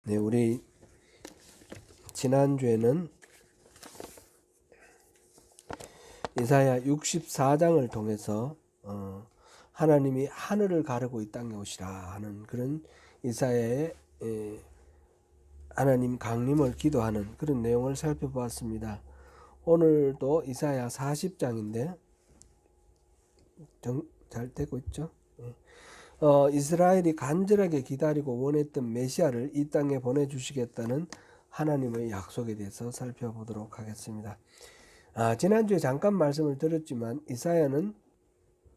네, 우리 지난주에는 이사야 64장을 통해서 하나님이 하늘을 가르고 이 땅에 오시라 하는 그런 이사야의 하나님 강림을 기도하는 그런 내용을 살펴보았습니다. 오늘도 이사야 40장인데 잘 되고 있죠? 이스라엘이 간절하게 기다리고 원했던 메시아를 이 땅에 보내주시겠다는 하나님의 약속에 대해서 살펴보도록 하겠습니다. 지난주에 잠깐 말씀을 드렸지만 이사야는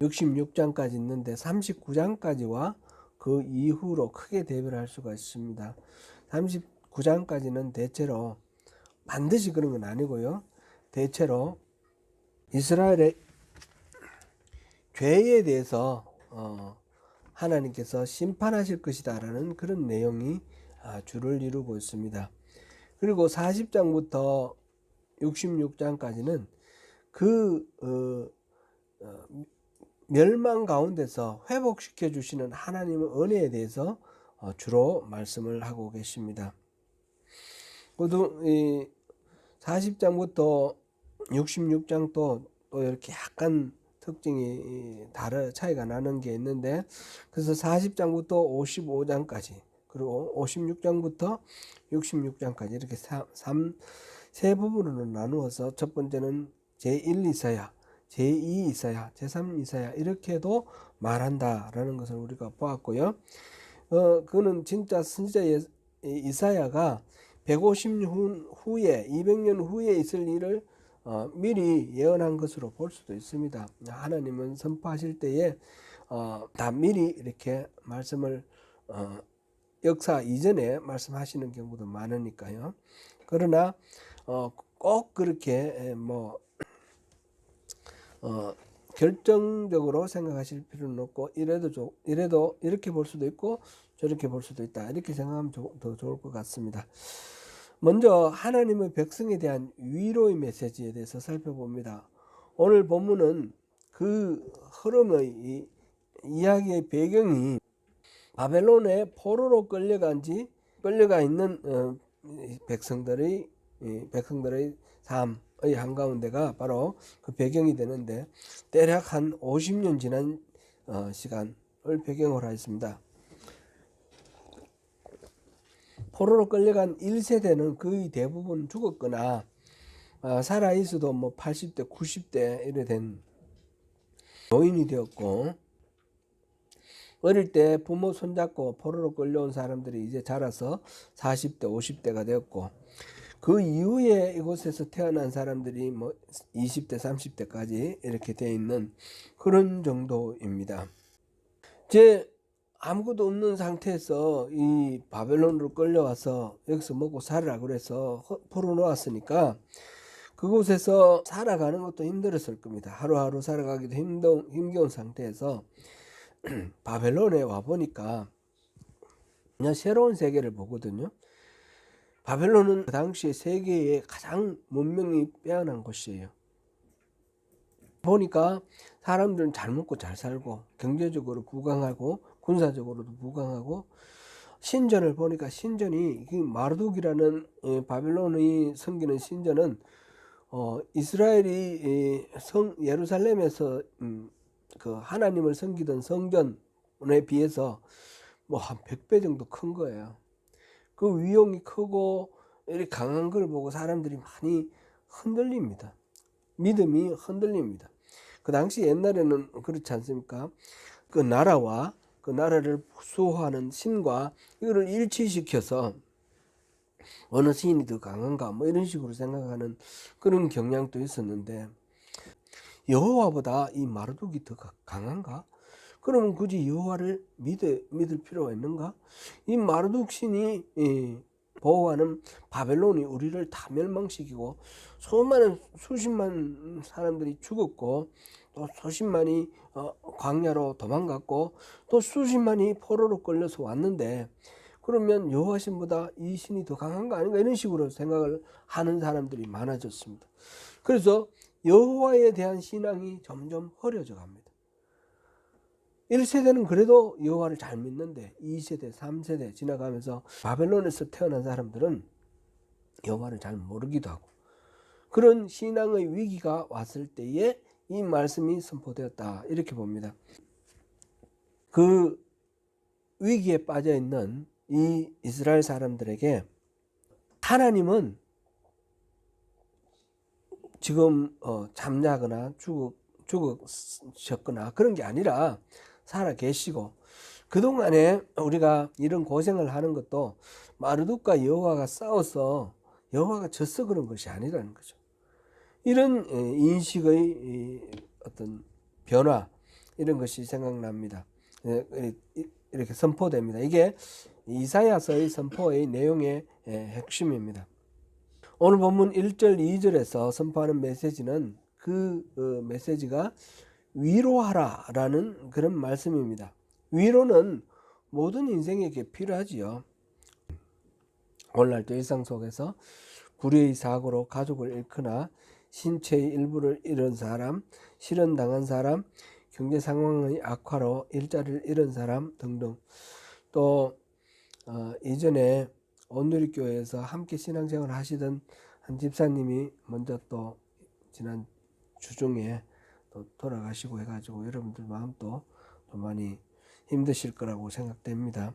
66장까지 있는데 39장까지와 그 이후로 크게 대별을 할 수가 있습니다. 39장까지는 대체로 반드시 그런 건 아니고요. 대체로 이스라엘의 죄에 대해서 하나님께서 심판하실 것이다 라는 그런 내용이 주를 이루고 있습니다. 그리고 40장부터 66장까지는 그 멸망 가운데서 회복시켜 주시는 하나님의 은혜에 대해서 주로 말씀을 하고 계십니다. 모두 40장부터 66장도 또 이렇게 약간 특징이 차이가 나는 게 있는데, 그래서 40장부터 55장까지 그리고 56장부터 66장까지 이렇게 세 부분으로 나누어서 첫 번째는 제1 이사야, 제2 이사야, 제3 이사야 이렇게도 말한다라는 것을 우리가 보았고요. 그는 진짜 선지자 이사야가 150년 후에 200년 후에 있을 일을 미리 예언한 것으로 볼 수도 있습니다. 하나님은 선포하실 때에 다 미리 이렇게 말씀을 역사 이전에 말씀하시는 경우도 많으니까요. 그러나 꼭 그렇게 결정적으로 생각하실 필요는 없고, 이래도 이렇게 볼 수도 있고 저렇게 볼 수도 있다, 이렇게 생각하면 더 좋을 것 같습니다. 먼저 하나님의 백성에 대한 위로의 메시지에 대해서 살펴봅니다. 오늘 본문은 그 흐름의 이야기의 배경이 바벨론의 포로로 끌려가 있는 백성들의 삶의 한가운데가 바로 그 배경이 되는데, 대략 한 50년 지난 시간을 배경으로 하였습니다. 포로로 끌려간 1세대는 거의 대부분 죽었거나 살아있어도 80대 90대 이래 된 노인이 되었고, 어릴 때 부모 손잡고 포로로 끌려온 사람들이 이제 자라서 40대 50대가 되었고, 그 이후에 이곳에서 태어난 사람들이 20대 30대까지 이렇게 되어 있는 그런 정도입니다. 아무것도 없는 상태에서 이 바벨론으로 끌려와서 여기서 먹고 살으라 그래서 포로 놓았으니까 그곳에서 살아가는 것도 힘들었을 겁니다. 하루하루 살아가기도 힘겨운 상태에서 바벨론에 와보니까 그냥 새로운 세계를 보거든요. 바벨론은 그 당시에 세계의 가장 문명이 빼어난 곳이에요. 보니까 사람들은 잘 먹고 잘 살고 경제적으로 부강하고 군사적으로도 부강하고, 신전을 보니까 신전이 마르둑이라는 바벨론이 섬기는 신전은 이스라엘이 예루살렘에서 그 하나님을 섬기던 성전에 비해서 한 100배 정도 큰 거예요. 그 위용이 크고 이렇게 강한 걸 보고 사람들이 많이 흔들립니다. 믿음이 흔들립니다. 그 당시 옛날에는 그렇지 않습니까? 그 나라와 그 나라를 수호하는 신과 이거를 일치시켜서 어느 신이 더 강한가 이런 식으로 생각하는 그런 경향도 있었는데, 여호와보다 이 마르둑이 더 강한가? 그러면 굳이 여호와를 믿을 필요가 있는가? 이 마르둑 신이 보호하는 바벨론이 우리를 다 멸망시키고 수십만 사람들이 죽었고, 또 수십만이 광야로 도망갔고, 또 수십만이 포로로 끌려서 왔는데, 그러면 여호와신보다 이 신이 더 강한 거 아닌가, 이런 식으로 생각을 하는 사람들이 많아졌습니다. 그래서 여호와에 대한 신앙이 점점 흐려져 갑니다. 1세대는 그래도 여호와를 잘 믿는데 2세대, 3세대 지나가면서 바벨론에서 태어난 사람들은 여호와를 잘 모르기도 하고, 그런 신앙의 위기가 왔을 때에 이 말씀이 선포되었다, 이렇게 봅니다. 그 위기에 빠져 있는 이 이스라엘 사람들에게 하나님은 지금 잠자거나 죽으셨거나 그런 게 아니라 살아 계시고, 그동안에 우리가 이런 고생을 하는 것도 마르둑과 여호와가 싸워서 여호와가 졌어 그런 것이 아니라는 거죠. 이런 인식의 어떤 변화, 이런 것이 생각납니다. 이렇게 선포됩니다. 이게 이사야서의 선포의 내용의 핵심입니다. 오늘 본문 1절 2절에서 선포하는 메시지는 그 메시지가 위로하라 라는 그런 말씀입니다. 위로는 모든 인생에게 필요하지요. 오늘날도 일상 속에서 불의의 사고로 가족을 잃거나 신체의 일부를 잃은 사람, 실현당한 사람, 경제 상황의 악화로 일자리를 잃은 사람 등등, 또 이전에 온누리교회에서 함께 신앙생활을 하시던 한 집사님이 먼저 또 지난 주중에 또 돌아가시고 해가지고 여러분들 마음도 좀 많이 힘드실 거라고 생각됩니다.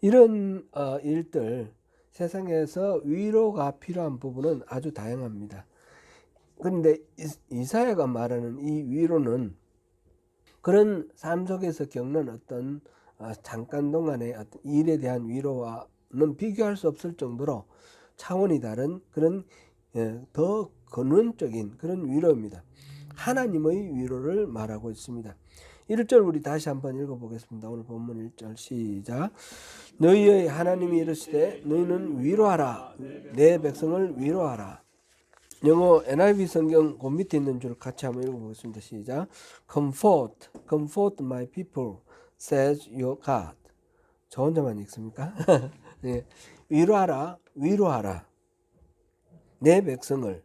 이런 일들, 세상에서 위로가 필요한 부분은 아주 다양합니다. 그런데 이사야가 말하는 이 위로는 그런 삶 속에서 겪는 어떤 잠깐 동안의 어떤 일에 대한 위로와는 비교할 수 없을 정도로 차원이 다른 그런 더 근원적인 그런 위로입니다. 하나님의 위로를 말하고 있습니다. 1절 우리 다시 한번 읽어보겠습니다. 오늘 본문 1절 시작. 너희의 하나님이 이르시되 너희는 위로하라, 내 백성을 위로하라. 영어 NIV 성경 그 밑에 있는 줄 같이 한번 읽어보겠습니다. 시작. Comfort my people, says your God. 저 혼자만 읽습니까? 네. 위로하라, 위로하라. 내 백성을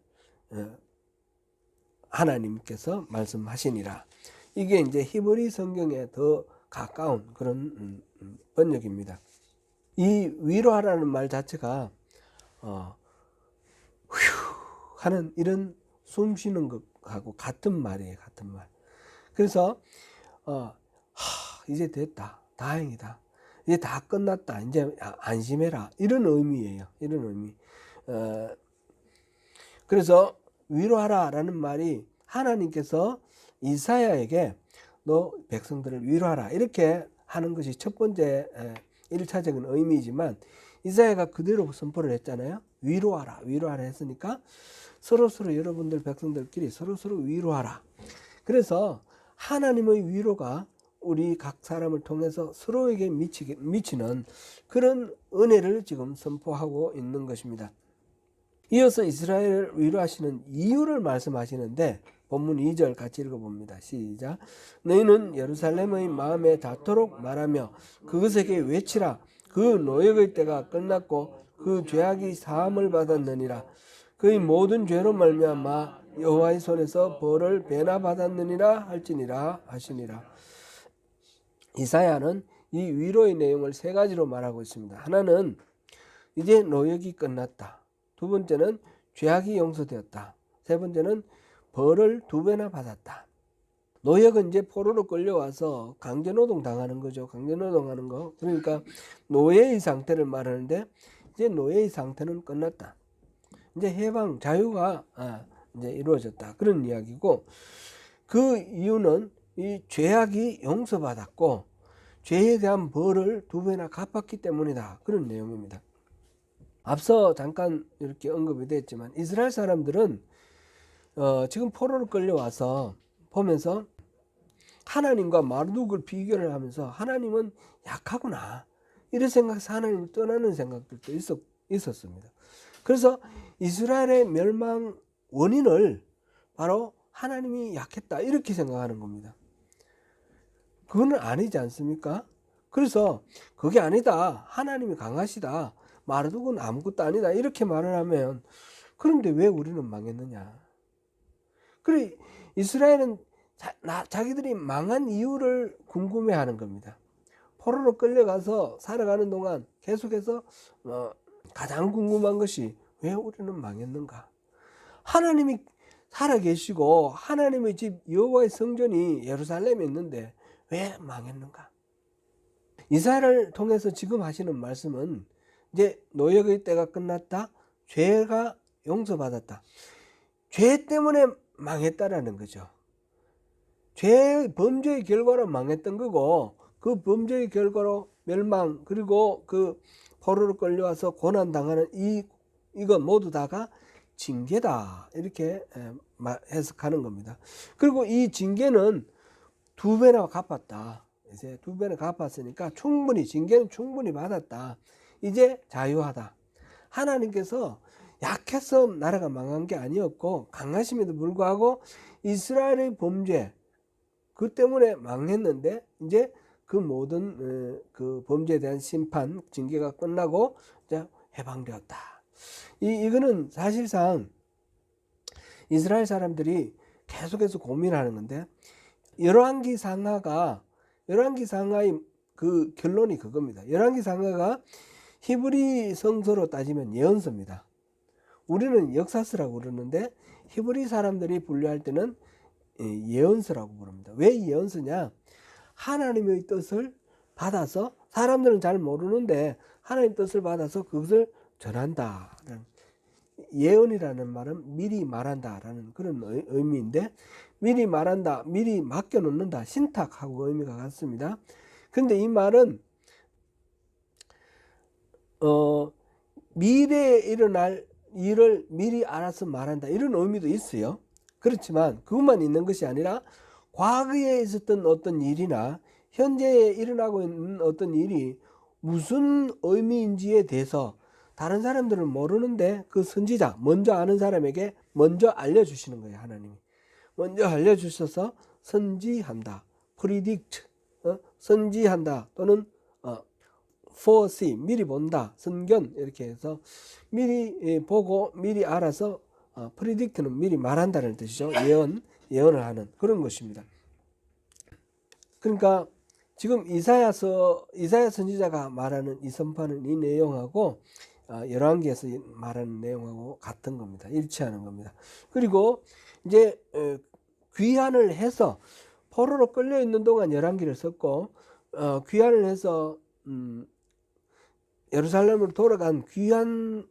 하나님께서 말씀하시니라. 이게 이제 히브리 성경에 더 가까운 그런 번역입니다. 이 위로하라는 말 자체가 하는 이런 숨 쉬는 것하고 같은 말이에요. 같은 말. 그래서 이제 됐다. 다행이다. 이제 다 끝났다. 이제 안심해라. 이런 의미예요. 이런 의미. 그래서 위로하라라는 말이 하나님께서 이사야에게 너 백성들을 위로하라 이렇게 하는 것이 첫 번째 1차적인 의미이지만, 이사야가 그대로 선포를 했잖아요. 위로하라, 위로하라 했으니까 서로서로 여러분들 백성들끼리 서로서로 위로하라. 그래서 하나님의 위로가 우리 각 사람을 통해서 서로에게 미치는 그런 은혜를 지금 선포하고 있는 것입니다. 이어서 이스라엘을 위로하시는 이유를 말씀하시는데 본문 2절 같이 읽어봅니다. 시작. 너희는 예루살렘의 마음에 닿도록 말하며 그것에게 외치라. 그 노역의 때가 끝났고 그 죄악이 사함을 받았느니라. 그의 모든 죄로 말미암아 여호와의 손에서 벌을 배나 받았느니라 할지니라 하시니라. 이사야는 이 위로의 내용을 세 가지로 말하고 있습니다. 하나는 이제 노역이 끝났다. 두 번째는 죄악이 용서되었다. 세 번째는 벌을 2배나 받았다. 노역은 이제 포로로 끌려와서 강제노동 당하는 거죠. 강제노동하는 거. 그러니까 노예의 상태를 말하는데 이제 노예의 상태는 끝났다. 이제 해방, 자유가 이제 이루어졌다. 그런 이야기고, 그 이유는 이 죄악이 용서받았고 죄에 대한 벌을 2배나 갚았기 때문이다. 그런 내용입니다. 앞서 잠깐 이렇게 언급이 됐지만 이스라엘 사람들은 지금 포로로 끌려와서 보면서 하나님과 마르둑을 비교를 하면서 하나님은 약하구나 이런 생각에서 하나님을 떠나는 생각들도 있었습니다. 그래서 이스라엘의 멸망 원인을 바로 하나님이 약했다 이렇게 생각하는 겁니다. 그건 아니지 않습니까? 그래서 그게 아니다. 하나님이 강하시다. 마르둑은 아무것도 아니다. 이렇게 말을 하면 그런데 왜 우리는 망했느냐? 그래 이스라엘은 자기들이 망한 이유를 궁금해하는 겁니다. 포로로 끌려가서 살아가는 동안 계속해서 가장 궁금한 것이 왜 우리는 망했는가? 하나님이 살아계시고 하나님의 집 여호와의 성전이 예루살렘에 있는데 왜 망했는가? 이사야를 통해서 지금 하시는 말씀은 이제 노역의 때가 끝났다. 죄가 용서받았다. 죄 때문에 망했다라는 거죠. 범죄의 결과로 망했던 거고 그 범죄의 결과로 멸망 그리고 그 포로로 끌려와서 고난당하는 이것 모두 다가 징계다 이렇게 해석하는 겁니다. 그리고 이 징계는 2배나 갚았다. 이제 2배나 갚았으니까 징계는 충분히 받았다. 이제 자유하다. 하나님께서 약해서 나라가 망한 게 아니었고 강하심에도 불구하고 이스라엘의 범죄 그 때문에 망했는데 이제 그 모든 그 범죄에 대한 심판 징계가 끝나고 이제 해방되었다. 이거는 사실상 이스라엘 사람들이 계속해서 고민하는 건데 열왕기 상하의 그 결론이 그겁니다. 열왕기 상하가 히브리 성서로 따지면 예언서입니다. 우리는 역사서라고 그러는데 히브리 사람들이 분류할 때는 예언서라고 부릅니다. 왜 예언서냐? 하나님의 뜻을 받아서 사람들은 잘 모르는데 하나님의 뜻을 받아서 그것을 전한다. 예언이라는 말은 미리 말한다라는 그런 의미인데 미리 말한다, 미리 맡겨놓는다, 신탁하고 의미가 같습니다. 그런데 이 말은 미래에 일어날 일을 미리 알아서 말한다 이런 의미도 있어요. 그렇지만 그것만 있는 것이 아니라 과거에 있었던 어떤 일이나 현재에 일어나고 있는 어떤 일이 무슨 의미인지에 대해서 다른 사람들은 모르는데 그 선지자 먼저 아는 사람에게 먼저 알려주시는 거예요. 하나님이 먼저 알려주셔서 선지한다, predict 선지한다 또는 foresee 미리 본다, 선견 이렇게 해서 미리 보고 미리 알아서 predict는 미리 말한다는 뜻이죠. 예언을 하는 그런 것입니다. 그러니까 지금 이사야 선지자가 말하는 이 선포하는 이 내용하고 열왕기에서 말하는 내용하고 같은 겁니다. 일치하는 겁니다. 그리고 이제 귀환을 해서 포로로 끌려 있는 동안 열왕기를 썼고 귀환을 해서 예루살렘으로 돌아간 귀환한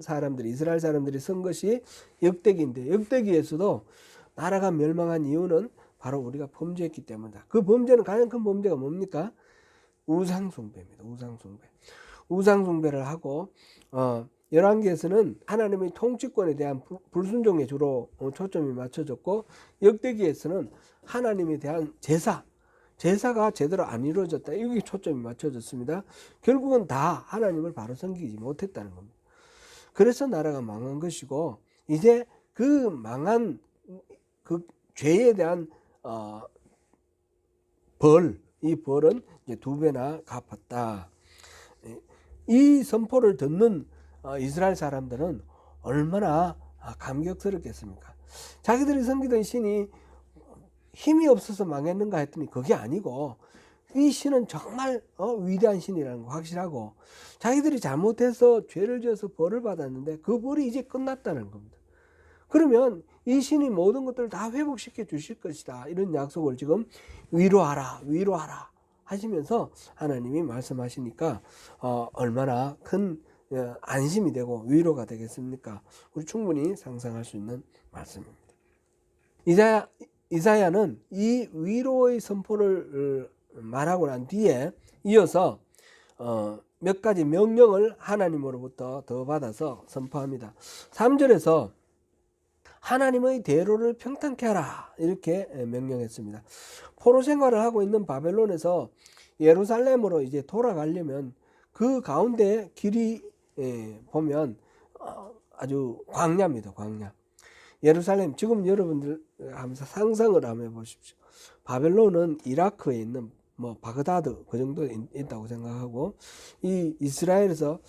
사람들이 이스라엘 사람들이 쓴 것이 역대기인데 역대기에서도 나라가 멸망한 이유는 바로 우리가 범죄했기 때문이다. 그 범죄는 가장 큰 범죄가 뭡니까? 우상숭배입니다. 우상숭배를 하고 열왕기에서는 하나님의 통치권에 대한 불순종에 주로 초점이 맞춰졌고 역대기에서는 하나님에 대한 제사가 제대로 안 이루어졌다. 여기 초점이 맞춰졌습니다. 결국은 다 하나님을 바로 섬기지 못했다는 겁니다. 그래서 나라가 망한 것이고 이제 그 망한 그 죄에 대한 이 벌은 이제 2배나 갚았다. 이 선포를 듣는 이스라엘 사람들은 얼마나 감격스럽겠습니까? 자기들이 섬기던 신이 힘이 없어서 망했는가 했더니 그게 아니고 이 신은 정말 위대한 신이라는 거 확실하고 자기들이 잘못해서 죄를 지어서 벌을 받았는데 그 벌이 이제 끝났다는 겁니다. 그러면 이 신이 모든 것들을 다 회복시켜 주실 것이다. 이런 약속을 지금 위로하라 하시면서 하나님이 말씀하시니까 얼마나 큰 안심이 되고 위로가 되겠습니까? 우리 충분히 상상할 수 있는 말씀입니다. 이사야는 이 위로의 선포를 말하고 난 뒤에 이어서 몇 가지 명령을 하나님으로부터 더 받아서 선포합니다. 3절에서 하나님의 대로를 평탄케 하라 이렇게 명령했습니다. 포로 생활을 하고 있는 바벨론에서 예루살렘으로 이제 돌아가려면 그 가운데 길이 보면 아주 광야입니다. 광야. 예루살렘 지금 여러분들 하면서 상상을 한번 해보십시오. 바벨론은 이라크에 있는 바그다드 그 정도 있다고 생각하고 이 이스라엘에서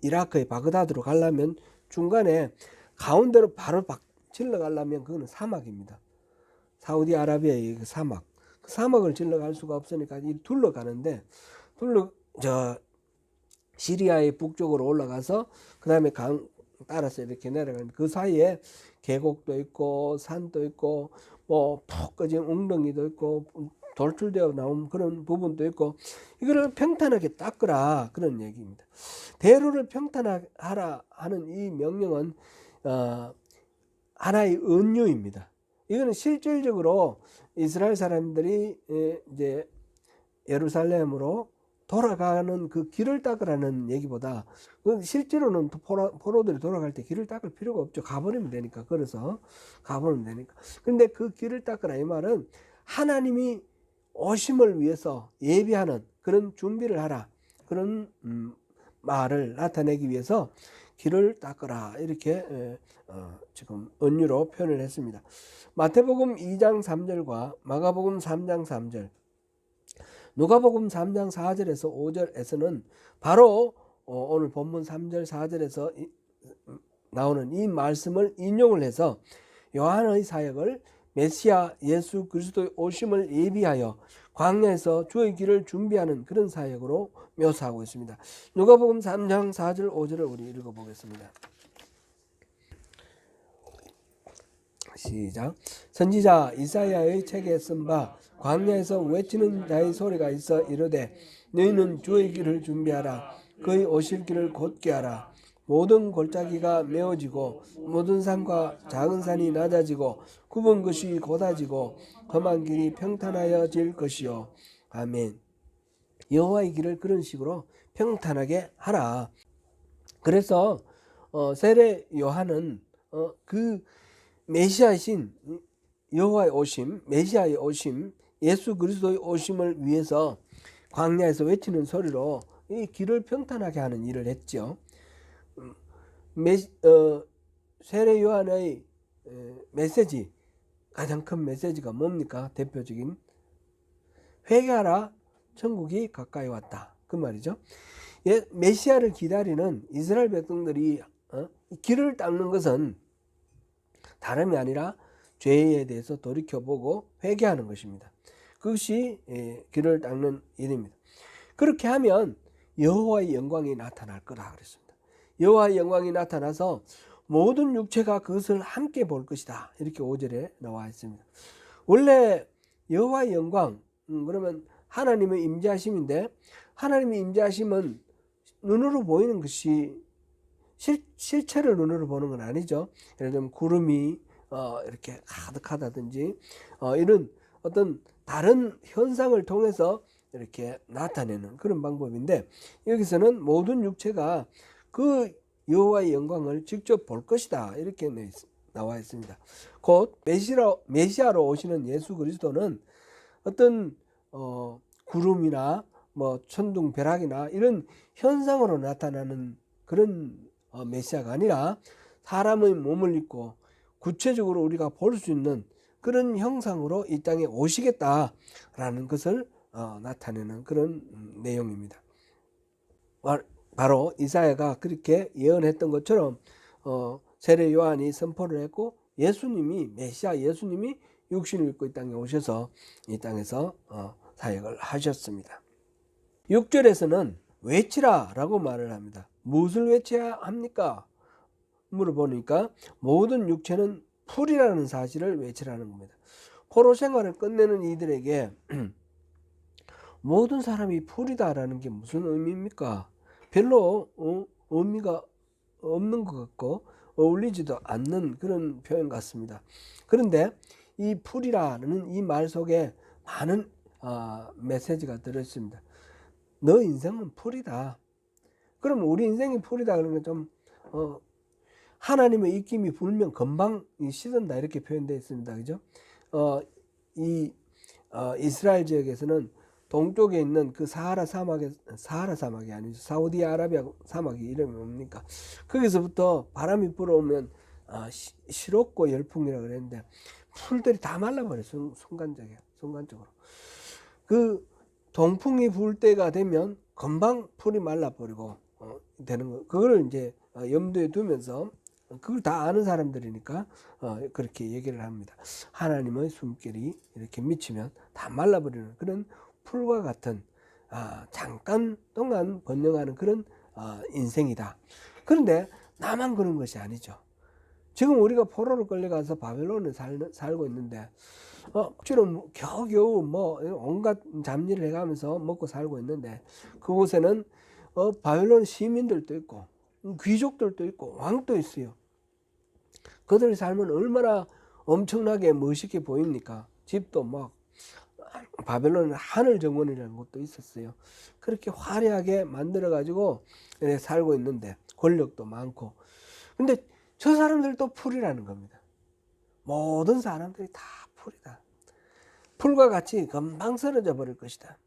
이라크의 바그다드로 가려면 중간에 가운데로 바로 질러 가려면 그거는 사막입니다. 사우디아라비아의 그 사막. 그 사막을 질러 갈 수가 없으니까 이 둘러가는데 저 시리아의 북쪽으로 올라가서 그다음에 강 따라서 이렇게 내려가는 그 사이에 계곡도 있고 산도 있고 뭐 푹 꺼진 웅덩이도 있고 돌출되어 나온 그런 부분도 있고 이거를 평탄하게 닦으라 그런 얘기입니다. 대로를 평탄하게 하라 하는 이 명령은 하나의 은유입니다. 이거는 실질적으로 이스라엘 사람들이 이제 예루살렘으로 돌아가는 그 길을 닦으라는 얘기보다 실제로는 포로들이 돌아갈 때 길을 닦을 필요가 없죠. 가버리면 되니까. 그래서 가버리면 되니까. 그런데 그 길을 닦으라 이 말은 하나님이 오심을 위해서 예비하는 그런 준비를 하라. 그런 말을 나타내기 위해서 길을 닦으라 이렇게 지금 은유로 표현을 했습니다. 마태복음 2장 3절과 마가복음 3장 3절 누가복음 3장 4절에서 5절에서는 바로 오늘 본문 3절 4절에서 나오는 이 말씀을 인용을 해서 요한의 사역을 메시아 예수 그리스도의 오심을 예비하여 광야에서 주의 길을 준비하는 그런 사역으로 묘사하고 있습니다. 누가복음 3장 4절 5절을 우리 읽어보겠습니다. 시작. 선지자 이사야의 책에 쓴 바 광야에서 외치는 자의 소리가 있어 이르되 너희는 주의 길을 준비하라. 그의 오실 길을 곧게 하라. 모든 골짜기가 메어지고 모든 산과 작은 산이 낮아지고 굽은 것이 곧아지고 험한 길이 평탄하여질 것이요. 아멘. 여호와의 길을 그런 식으로 평탄하게 하라. 그래서 세례 요한은 그 메시아이신 여호와의 오심, 메시아의 오심, 예수 그리스도의 오심을 위해서 광야에서 외치는 소리로 이 길을 평탄하게 하는 일을 했죠. 세례 요한의 메시지, 가장 큰 메시지가 뭡니까? 대표적인 회개하라, 천국이 가까이 왔다. 그 말이죠. 메시아를 기다리는 이스라엘 백성들이 길을 닦는 것은 다름이 아니라 죄에 대해서 돌이켜보고 회개하는 것입니다. 그것이 길을 닦는 일입니다. 그렇게 하면 여호와의 영광이 나타날 거라 그랬습니다. 여호와의 영광이 나타나서 모든 육체가 그것을 함께 볼 것이다. 이렇게 5절에 나와 있습니다. 원래 여호와의 영광, 그러면 하나님의 임재하심인데 하나님의 임재하심은 눈으로 보이는 것이 실체를 눈으로 보는 건 아니죠. 예를 들면 구름이 이렇게 가득하다든지 이런 어떤 다른 현상을 통해서 이렇게 나타내는 그런 방법인데 여기서는 모든 육체가 그 여호와의 영광을 직접 볼 것이다 이렇게 나와 있습니다. 곧 메시아로 오시는 예수 그리스도는 어떤 구름이나 뭐 천둥 벼락이나 이런 현상으로 나타나는 그런 메시아가 아니라 사람의 몸을 입고 구체적으로 우리가 볼 수 있는 그런 형상으로 이 땅에 오시겠다라는 것을 나타내는 그런 내용입니다. 바로 이사야가 그렇게 예언했던 것처럼 세례 요한이 선포를 했고 예수님이 메시아 예수님이 육신을 입고 이 땅에 오셔서 이 땅에서 사역을 하셨습니다. 6절에서는 외치라 라고 말을 합니다. 무엇을 외쳐야 합니까? 물어보니까 모든 육체는 풀이라는 사실을 외치라는 겁니다. 포로 생활을 끝내는 이들에게 모든 사람이 풀이다라는 게 무슨 의미입니까? 별로 의미가 없는 것 같고 어울리지도 않는 그런 표현 같습니다. 그런데 이 풀이라는 이 말 속에 많은 메시지가 들어있습니다. 너 인생은 풀이다. 그럼 우리 인생이 풀이다 그러면 좀 하나님의 입김이 불면 금방 시든다 이렇게 표현되어 있습니다. 그죠? 이스라엘 지역에서는 동쪽에 있는 그 사하라 사막이 아니죠. 사우디아라비아 사막이 이름이 뭡니까? 거기서부터 바람이 불어오면 시럽고 열풍이라고 그랬는데 풀들이 다 말라버려요. 순간적으로. 그 동풍이 불 때가 되면 금방 풀이 말라버리고 되는 거. 그걸 이제 염두에 두면서 그걸 다 아는 사람들이니까 그렇게 얘기를 합니다. 하나님의 숨결이 이렇게 미치면 다 말라버리는 그런 풀과 같은 잠깐 동안 번영하는 그런 인생이다. 그런데 나만 그런 것이 아니죠. 지금 우리가 포로로 끌려가서 바벨론에 살고 있는데 지금 겨우겨우 뭐 온갖 잡일을 해가면서 먹고 살고 있는데 그곳에는 바벨론 시민들도 있고 귀족들도 있고 왕도 있어요. 그들의 삶은 얼마나 엄청나게 멋있게 보입니까? 집도 막 바벨론은 하늘 정원이라는 곳도 있었어요. 그렇게 화려하게 만들어 가지고 살고 있는데 권력도 많고, 근데 저 사람들도 풀이라는 겁니다. 모든 사람들이 다 풀이다. 풀과 같이 금방 쓰러져 버릴 것이다.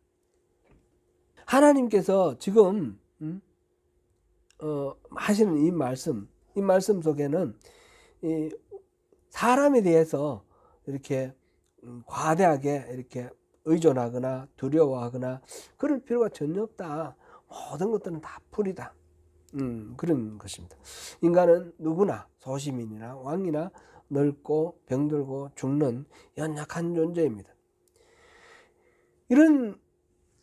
하나님께서 지금 하시는 이 말씀 속에는 이 사람에 대해서 이렇게 과대하게 이렇게 의존하거나 두려워하거나 그럴 필요가 전혀 없다. 모든 것들은 다 풀이다. 그런 것입니다. 인간은 누구나 소시민이나 왕이나 늙고 병들고 죽는 연약한 존재입니다. 이런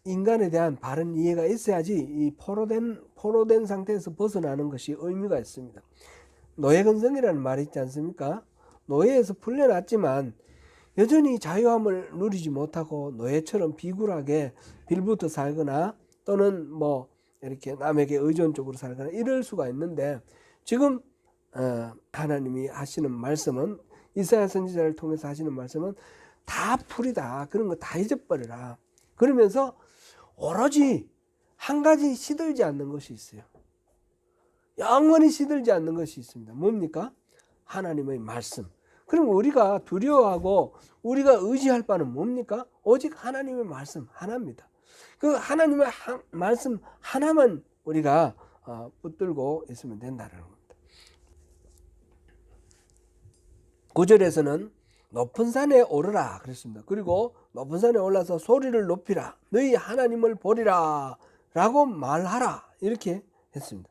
인간에 대한 바른 이해가 있어야지 이 포로된 상태에서 벗어나는 것이 의미가 있습니다. 노예근성이라는 말이 있지 않습니까? 노예에서 풀려났지만 여전히 자유함을 누리지 못하고 노예처럼 비굴하게 빌부터 살거나 또는 뭐 이렇게 남에게 의존적으로 살거나 이럴 수가 있는데, 지금 하나님이 하시는 말씀은, 이사야 선지자를 통해서 하시는 말씀은 다 풀이다. 그런 거 다 잊어버려라. 그러면서 오로지 한 가지 시들지 않는 것이 있어요. 영원히 시들지 않는 것이 있습니다. 뭡니까? 하나님의 말씀. 그럼 우리가 두려워하고 우리가 의지할 바는 뭡니까? 오직 하나님의 말씀 하나입니다. 그 하나님의 말씀 하나만 우리가 붙들고 있으면 된다는 겁니다. 9절에서는 높은 산에 오르라 그랬습니다. 그리고 높은 산에 올라서 소리를 높이라, 너희 하나님을 보리라 라고 말하라, 이렇게 했습니다.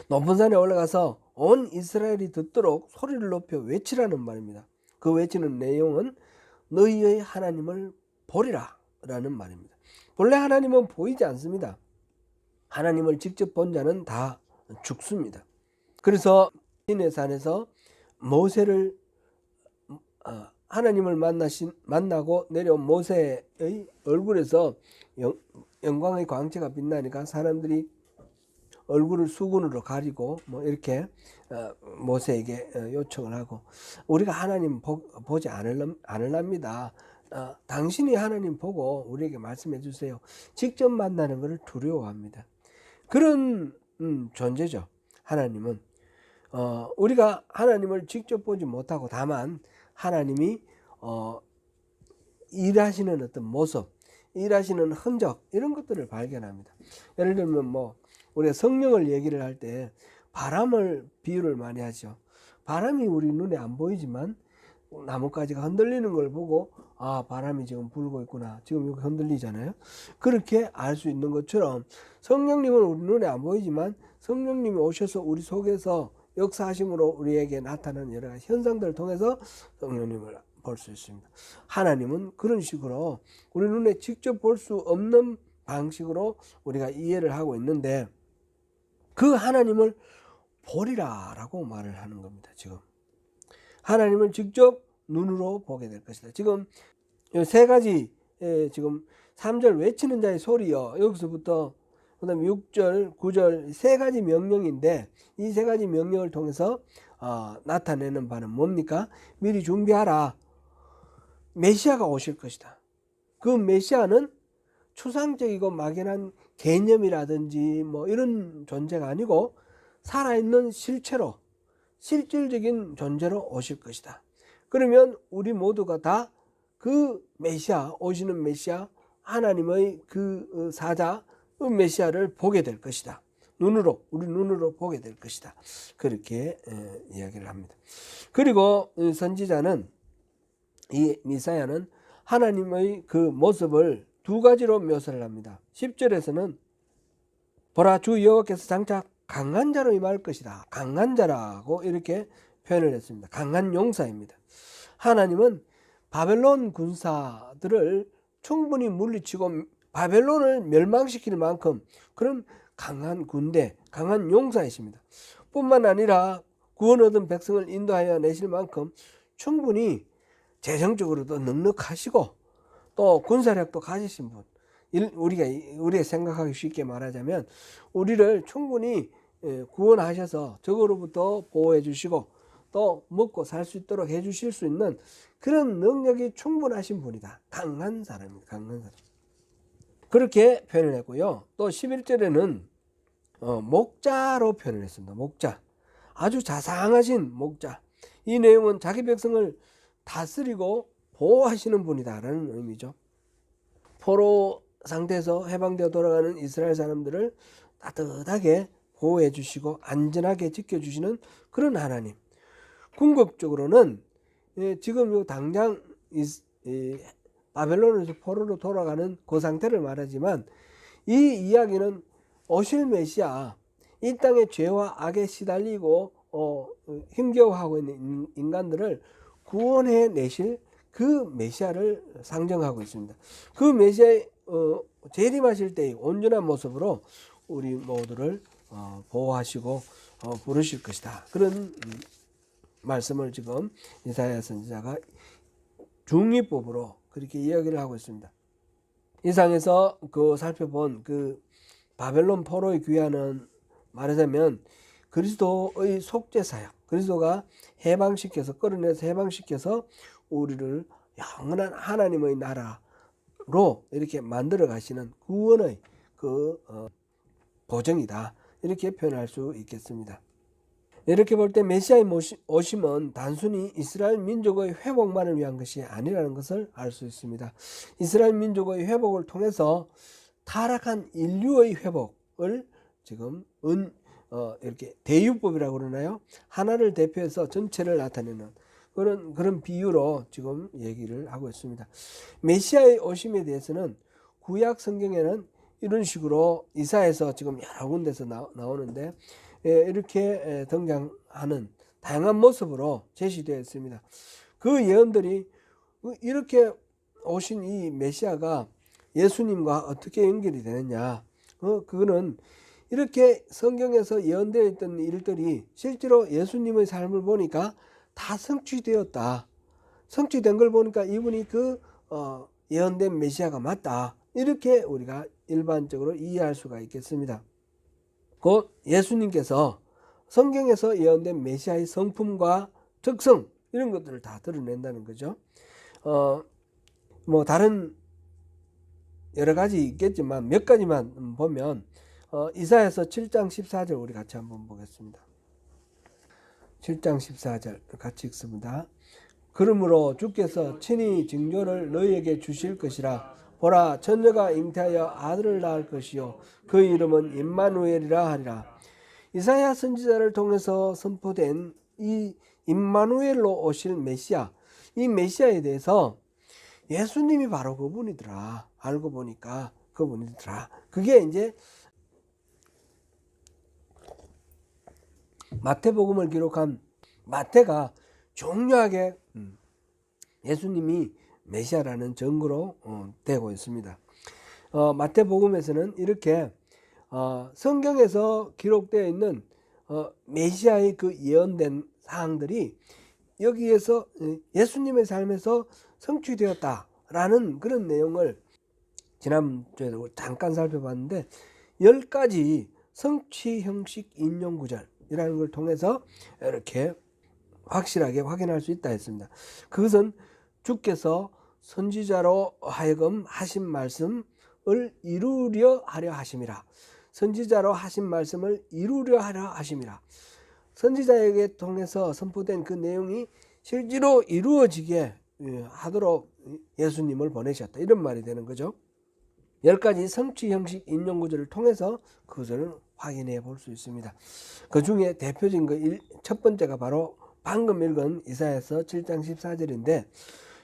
높은 산에 올라가서 온 이스라엘이 듣도록 소리를 높여 외치라는 말입니다. 그 외치는 내용은 너희의 하나님을 보리라 라는 말입니다. 본래 하나님은 보이지 않습니다. 하나님을 직접 본 자는 다 죽습니다. 그래서 시내산에서 모세를 하나님을 만나고 내려온 모세의 얼굴에서 영광의 광채가 빛나니까 사람들이 얼굴을 수건으로 가리고 뭐 이렇게 모세에게 요청을 하고, 우리가 하나님 보지 않으랍니다. 당신이 하나님 보고 우리에게 말씀해 주세요. 직접 만나는 것을 두려워합니다. 그런 존재죠. 하나님은 우리가 하나님을 직접 보지 못하고 다만 하나님이 일하시는 어떤 모습, 일하시는 흔적, 이런 것들을 발견합니다. 예를 들면 뭐 우리가 성령을 얘기를 할 때 바람을 비유를 많이 하죠. 바람이 우리 눈에 안 보이지만 나뭇가지가 흔들리는 걸 보고 바람이 지금 불고 있구나, 지금 여기 흔들리잖아요. 그렇게 알 수 있는 것처럼 성령님은 우리 눈에 안 보이지만 성령님이 오셔서 우리 속에서 역사하심으로 우리에게 나타나는 여러 가지 현상들을 통해서 성령님을 볼 수 있습니다. 하나님은 그런 식으로 우리 눈에 직접 볼 수 없는 방식으로 우리가 이해를 하고 있는데, 그 하나님을 보리라 라고 말을 하는 겁니다. 지금 하나님을 직접 눈으로 보게 될 것이다. 지금 세 가지, 지금 3절 외치는 자의 소리요, 여기서부터 그 다음에 6절 9절 세 가지 명령인데, 이 세 가지 명령을 통해서 나타내는 바는 뭡니까? 미리 준비하라, 메시아가 오실 것이다. 그 메시아는 추상적이고 막연한 개념이라든지 뭐 이런 존재가 아니고 살아있는 실체로, 실질적인 존재로 오실 것이다. 그러면 우리 모두가 다 그 메시아, 오시는 메시아, 하나님의 그 사자, 그 메시아를 보게 될 것이다. 우리 눈으로 보게 될 것이다. 그렇게 이야기를 합니다. 그리고 선지자는, 이 미사야는 하나님의 그 모습을 두 가지로 묘사를 합니다. 10절에서는 보라, 주 여호와께서 장차 강한 자로 임할 것이다. 강한 자라고 이렇게 표현을 했습니다. 강한 용사입니다. 하나님은 바벨론 군사들을 충분히 물리치고 바벨론을 멸망시킬 만큼 그런 강한 군대, 강한 용사이십니다. 뿐만 아니라 구원 얻은 백성을 인도하여 내실 만큼 충분히 재정적으로도 넉넉하시고 또 군사력도 가지신 분. 우리가 생각하기 쉽게 말하자면 우리를 충분히 구원하셔서 적으로부터 보호해 주시고 또 먹고 살 수 있도록 해 주실 수 있는 그런 능력이 충분하신 분이다. 강한 사람입니다. 강한 사람. 그렇게 표현을 했고요. 또 11절에는 목자로 표현을 했습니다. 목자. 아주 자상하신 목자. 이 내용은 자기 백성을 다스리고 보호하시는 분이다라는 의미죠. 포로 상태에서 해방되어 돌아가는 이스라엘 사람들을 따뜻하게 보호해 주시고 안전하게 지켜주시는 그런 하나님. 궁극적으로는 지금 당장 바벨론에서 포로로 돌아가는 그 상태를 말하지만 이 이야기는 오실 메시아, 이 땅의 죄와 악에 시달리고 힘겨워하고 있는 인간들을 구원해 내실 그 메시아를 상정하고 있습니다. 그 메시아의 재림하실 때의 온전한 모습으로 우리 모두를 보호하시고 부르실 것이다. 그런 말씀을 지금 이사야 선지자가 중의법으로 그렇게 이야기를 하고 있습니다. 이상에서 살펴본 바벨론 포로의 귀환은 말하자면 그리스도의 속죄 사역, 그리스도가 끌어내서 해방시켜서 우리를 영원한 하나님의 나라로 이렇게 만들어 가시는 구원의 보정이다. 이렇게 표현할 수 있겠습니다. 이렇게 볼 때 메시아의 오심은 단순히 이스라엘 민족의 회복만을 위한 것이 아니라는 것을 알 수 있습니다. 이스라엘 민족의 회복을 통해서 타락한 인류의 회복을 지금 이렇게 대유법이라고 그러나요? 하나를 대표해서 전체를 나타내는 그런 비유로 지금 얘기를 하고 있습니다. 메시아의 오심에 대해서는 구약 성경에는 이런 식으로 이사야에서 지금 여러 군데서 나오는데 이렇게 등장하는 다양한 모습으로 제시되어 있습니다. 그 예언들이 이렇게 오신 이 메시아가 예수님과 어떻게 연결이 되느냐, 그거는 이렇게 성경에서 예언되어 있던 일들이 실제로 예수님의 삶을 보니까 다 성취되었다. 성취된 걸 보니까 이분이 예언된 메시아가 맞다. 이렇게 우리가 일반적으로 이해할 수가 있겠습니다. 곧 예수님께서 성경에서 예언된 메시아의 성품과 특성 이런 것들을 다 드러낸다는 거죠. 다른 여러 가지 있겠지만 몇 가지만 보면 이사야서 7장 14절 우리 같이 한번 보겠습니다. 7장 14절 같이 읽습니다. 그러므로 주께서 친히 징조를 너희에게 주실 것이라. 보라, 처녀가 잉태하여 아들을 낳을 것이요 그 이름은 임마누엘이라 하리라. 이사야 선지자를 통해서 선포된 이 임마누엘로 오실 메시아, 이 메시아에 대해서 예수님이 바로 그분이더라. 알고 보니까 그분이더라. 그게 이제 마태복음을 기록한 마태가 중요하게 예수님이 메시아라는 증거로 되고 있습니다. 마태복음에서는 이렇게 성경에서 기록되어 있는 메시아의 그 예언된 사항들이 여기에서 예수님의 삶에서 성취되었다라는 그런 내용을 지난주에도 잠깐 살펴봤는데 10가지 성취 형식 인용 구절이라는 걸 통해서 이렇게 확실하게 확인할 수 있다 했습니다. 그것은 주께서 선지자로 하여금 하신 말씀을 이루려 하려 하심이라. 선지자로 하신 말씀을 이루려 하려 하심이라. 선지자에게 통해서 선포된 그 내용이 실제로 이루어지게 하도록 예수님을 보내셨다. 이런 말이 되는 거죠. 10가지 성취 형식 인용 구절을 통해서 그것을 확인해 볼 수 있습니다. 그 중에 대표적인 첫 번째가 바로 방금 읽은 이사야서 7장 14절인데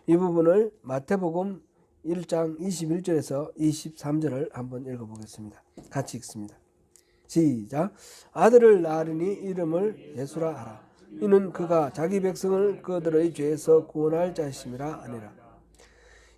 이 부분을 마태복음 1장 21절에서 23절을 한번 읽어보겠습니다. 같이 읽습니다. 시작. 아들을 낳으리니 이름을 예수라 하라. 이는 그가 자기 백성을 그들의 죄에서 구원할 자심이라 하니라.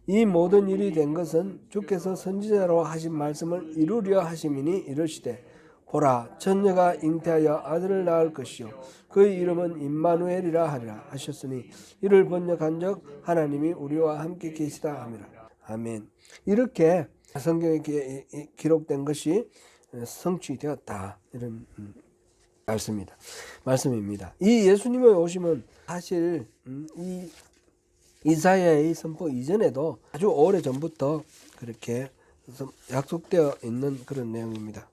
이 모든 일이 된 것은 주께서 선지자로 하신 말씀을 이루려 하심이니 이르시되 보라 처녀가 잉태하여 아들을 낳을 것이요 그의 이름은 임마누엘이라 하리라 하셨으니 이를 번역한즉 하나님이 우리와 함께 계시다 함이라. 아멘. 이렇게 성경에 기록된 것이 성취되었다, 이런 말씀입니다. 이 예수님의 오심은 사실 이 이사야의 선포 이전에도 아주 오래 전부터 그렇게 약속되어 있는 그런 내용입니다.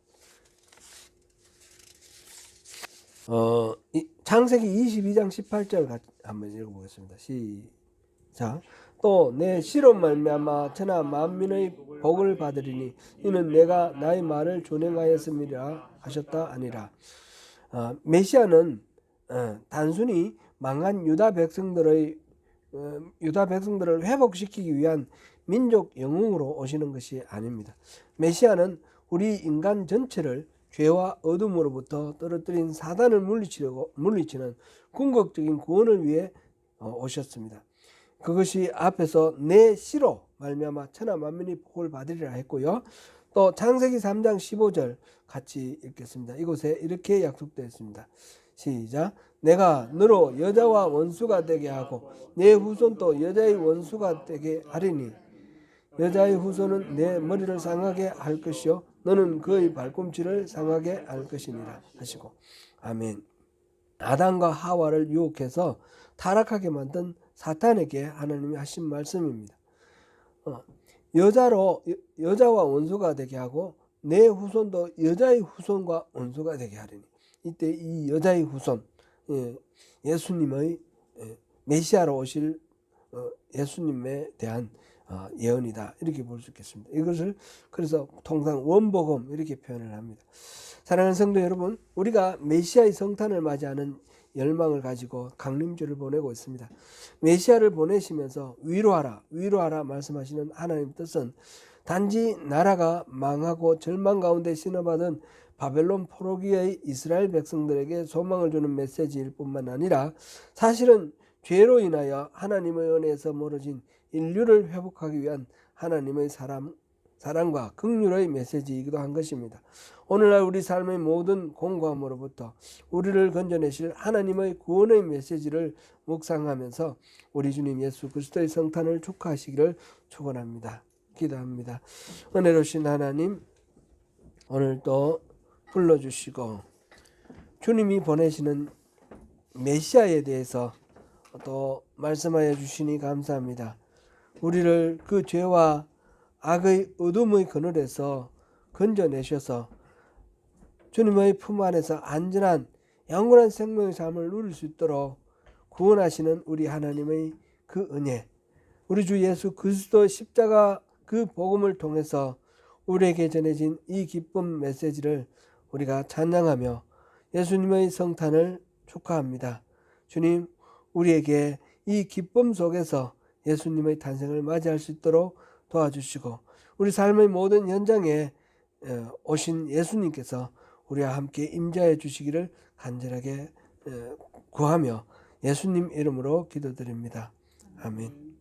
창세기 22장 18절 한번 읽어보겠습니다. 시작. 또 내 씨로 말미암아 천하 만민의 복을 받으리니 이는 내가 나의 말을 준행하였음이라 하셨다 아니라. 메시아는 단순히 망한 유다 백성들을 회복시키기 위한 민족 영웅으로 오시는 것이 아닙니다. 메시아는 우리 인간 전체를 죄와 어둠으로부터 떨어뜨린 사단을 물리치는 궁극적인 구원을 위해 오셨습니다. 그것이 앞에서 내 씨로 말미암아 천하 만민이 복을 받으리라 했고요. 또 창세기 3장 15절 같이 읽겠습니다. 이곳에 이렇게 약속되어 있습니다. 시작. 내가 너로 여자와 원수가 되게 하고 내 후손도 여자의 원수가 되게 하리니 여자의 후손은 내 머리를 상하게 할 것이요 너는 그의 발꿈치를 상하게 할 것이니라 하시고. 아멘. 아담과 하와를 유혹해서 타락하게 만든 사탄에게 하나님이 하신 말씀입니다. 여자와 원수가 되게 하고 내 후손도 여자의 후손과 원수가 되게 하리니. 이때 이 여자의 후손, 예수님의 메시아로 오실 예수님에 대한 예언이다, 이렇게 볼 수 있겠습니다. 이것을 그래서 통상 원복음 이렇게 표현을 합니다. 사랑하는 성도 여러분, 우리가 메시아의 성탄을 맞이하는 열망을 가지고 강림주를 보내고 있습니다. 메시아를 보내시면서 위로하라 말씀하시는 하나님 뜻은 단지 나라가 망하고 절망 가운데 신어받은 바벨론 포로기의 이스라엘 백성들에게 소망을 주는 메시지일 뿐만 아니라 사실은 죄로 인하여 하나님의 은혜에서 멀어진 인류를 회복하기 위한 하나님의 사랑과 긍휼의 메시지이기도 한 것입니다. 오늘날 우리 삶의 모든 공고함으로부터 우리를 건져내실 하나님의 구원의 메시지를 묵상하면서 우리 주님 예수 그리스도의 성탄을 축하하시기를 축원합니다. 기도합니다. 은혜로우신 하나님, 오늘도 불러주시고 주님이 보내시는 메시아에 대해서 또 말씀하여 주시니 감사합니다. 우리를 그 죄와 악의 어둠의 그늘에서 건져내셔서 주님의 품 안에서 안전한 영원한 생명의 삶을 누릴 수 있도록 구원하시는 우리 하나님의 그 은혜, 우리 주 예수 그리스도 십자가 그 복음을 통해서 우리에게 전해진 이 기쁨 메시지를 우리가 찬양하며 예수님의 성탄을 축하합니다. 주님, 우리에게 이 기쁨 속에서 예수님의 탄생을 맞이할 수 있도록 도와주시고 우리 삶의 모든 현장에 오신 예수님께서 우리와 함께 임재해 주시기를 간절하게 구하며 예수님 이름으로 기도드립니다. 아멘.